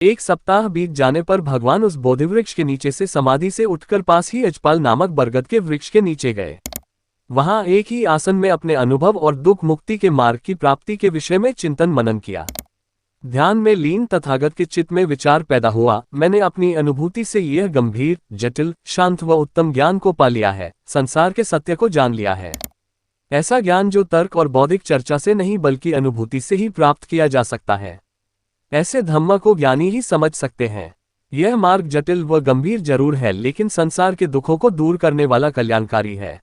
एक सप्ताह बीत जाने पर भगवान उस बोधिवृक्ष के नीचे से समाधि से उठकर पास ही अजपाल नामक बरगद के वृक्ष के नीचे गए। वहां एक ही आसन में अपने अनुभव और दुख मुक्ति के मार्ग की प्राप्ति के विषय में चिंतन मनन किया। ध्यान में लीन तथागत के चित्त में विचार पैदा हुआ, मैंने अपनी अनुभूति से यह गंभीर, जटिल, शांत व उत्तम ज्ञान को पा लिया है, संसार के सत्य को जान लिया है। ऐसा ज्ञान जो तर्क और बौद्धिक चर्चा से नहीं बल्कि अनुभूति से ही प्राप्त किया जा सकता है। ऐसे धम्म को ज्ञानी ही समझ सकते हैं। यह मार्ग जटिल व गंभीर जरूर है, लेकिन संसार के दुखों को दूर करने वाला कल्याणकारी है।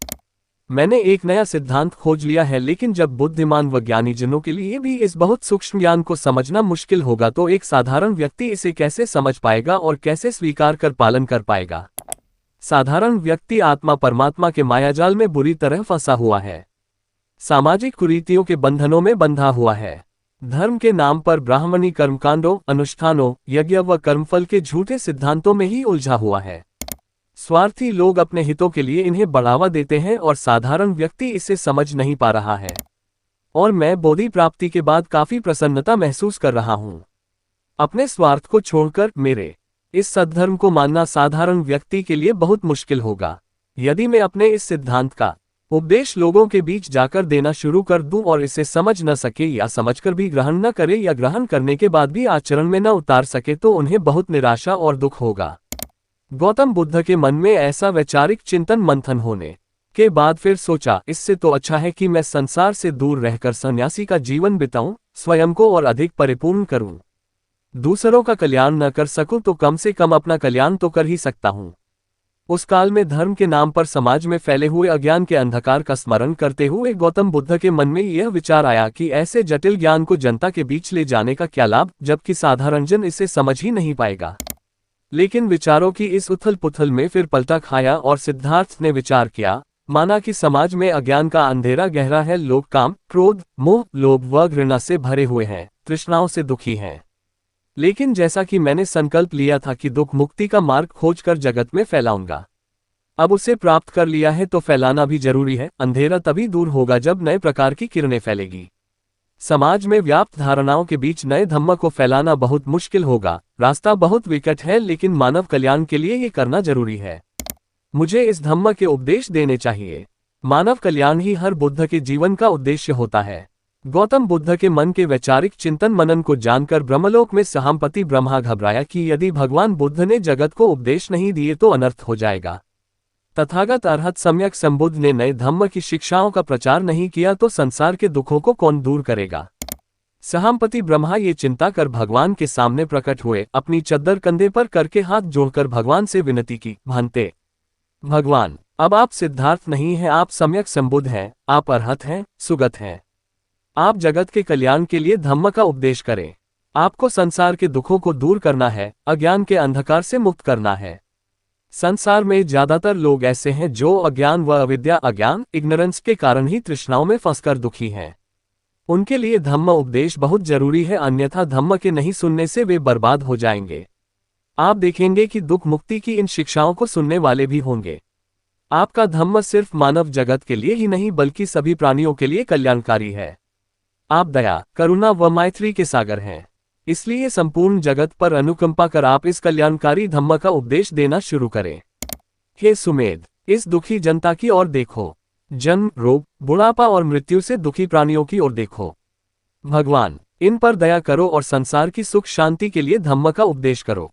मैंने एक नया सिद्धांत खोज लिया है, लेकिन जब बुद्धिमान व ज्ञानी जनों के लिए भी इस बहुत सूक्ष्म ज्ञान को समझना मुश्किल होगा तो एक साधारण व्यक्ति इसे कैसे समझ पाएगा और कैसे स्वीकार कर पालन कर पाएगा। साधारण व्यक्ति आत्मा परमात्मा के मायाजाल में बुरी तरह फंसा हुआ है, सामाजिक कुरीतियों के बंधनों में बंधा हुआ है, धर्म के नाम पर ब्राह्मणी कर्मकांडों, अनुष्ठानों, यज्ञ व कर्मफल के झूठे सिद्धांतों में ही उलझा हुआ है। स्वार्थी लोग अपने हितों के लिए इन्हें बढ़ावा देते हैं और साधारण व्यक्ति इसे समझ नहीं पा रहा है। और मैं बोधि प्राप्ति के बाद काफी प्रसन्नता महसूस कर रहा हूं। अपने स्वार्थ को छोड़कर मेरे इस सद्धर्म को मानना साधारण व्यक्ति के लिए बहुत मुश्किल होगा। यदि मैं अपने इस सिद्धांत का उपदेश लोगों के बीच जाकर देना शुरू कर दूं और इसे समझ न सके या समझकर भी ग्रहण न करे या ग्रहण करने के बाद भी आचरण में न उतार सके तो उन्हें बहुत निराशा और दुख होगा। गौतम बुद्ध के मन में ऐसा वैचारिक चिंतन मंथन होने के बाद फिर सोचा, इससे तो अच्छा है कि मैं संसार से दूर रहकर सन्यासी का जीवन बिताऊं, स्वयं को और अधिक परिपूर्ण करूं। दूसरों का कल्याण न कर सकूं तो कम से कम अपना कल्याण तो कर ही सकता हूं। उस काल में धर्म के नाम पर समाज में फैले हुए अज्ञान के अंधकार का स्मरण करते हुए गौतम बुद्ध के मन में यह विचार आया कि ऐसे जटिल ज्ञान को जनता के बीच ले जाने का क्या लाभ, जबकि साधारण जन इसे समझ ही नहीं पाएगा। लेकिन विचारों की इस उथल पुथल में फिर पलटा खाया और सिद्धार्थ ने विचार किया, माना कि समाज में अज्ञान का अंधेरा गहरा है। लोग काम, क्रोध, मोह, लोभ व घृणा से भरे हुए हैं, तृष्णाओं से दुखी हैं। लेकिन जैसा कि मैंने संकल्प लिया था कि दुख मुक्ति का मार्ग खोजकर जगत में फैलाऊंगा, अब उसे प्राप्त कर लिया है तो फैलाना भी जरूरी है। अंधेरा तभी दूर होगा जब नए प्रकार की किरणें फैलेगी। समाज में व्याप्त धारणाओं के बीच नए धम्म को फैलाना बहुत मुश्किल होगा। रास्ता बहुत विकट है, लेकिन मानव कल्याण के लिए ये करना जरूरी है। मुझे इस धम्म के उपदेश देने चाहिए। मानव कल्याण ही हर बुद्ध के जीवन का उद्देश्य होता है। गौतम बुद्ध के मन के वैचारिक चिंतन मनन को जानकर ब्रह्मलोक में सहाम्पति ब्रह्मा घबराया कि यदि भगवान बुद्ध ने जगत को उपदेश नहीं दिए तो अनर्थ हो जाएगा। तथागत अरहत सम्यक संबुद्ध ने नए धम्म की शिक्षाओं का प्रचार नहीं किया तो संसार के दुखों को कौन दूर करेगा। सहाम्पति ब्रह्मा ये चिंता कर भगवान के सामने प्रकट हुए। अपनी चद्दर कंधे पर करके हाथ जोड़कर भगवान से विनती की, भांते भगवान, अब आप सिद्धार्थ नहीं हैं, आप सम्यक संबुद्ध हैं, आप अरहत हैं, सुगत हैं। आप जगत के कल्याण के लिए धम्म का उपदेश करें। आपको संसार के दुखों को दूर करना है, अज्ञान के अंधकार से मुक्त करना है। संसार में ज्यादातर लोग ऐसे हैं जो अज्ञान व अविद्या, अज्ञान, इग्नोरेंस के कारण ही तृष्णाओं में फंसकर दुखी हैं। उनके लिए धम्म उपदेश बहुत जरूरी है, अन्यथा धम्म के नहीं सुनने से वे बर्बाद हो जाएंगे। आप देखेंगे कि दुख मुक्ति की इन शिक्षाओं को सुनने वाले भी होंगे। आपका धम्म सिर्फ मानव जगत के लिए ही नहीं बल्कि सभी प्राणियों के लिए कल्याणकारी है। आप दया, करुणा व मैत्री के सागर हैं, इसलिए संपूर्ण जगत पर अनुकंपा कर आप इस कल्याणकारी धम्म का उपदेश देना शुरू करें। हे सुमेध, इस दुखी जनता की ओर देखो। जन्म, रोग, बुढ़ापा और मृत्यु से दुखी प्राणियों की ओर देखो। भगवान, इन पर दया करो और संसार की सुख शांति के लिए धम्म का उपदेश करो।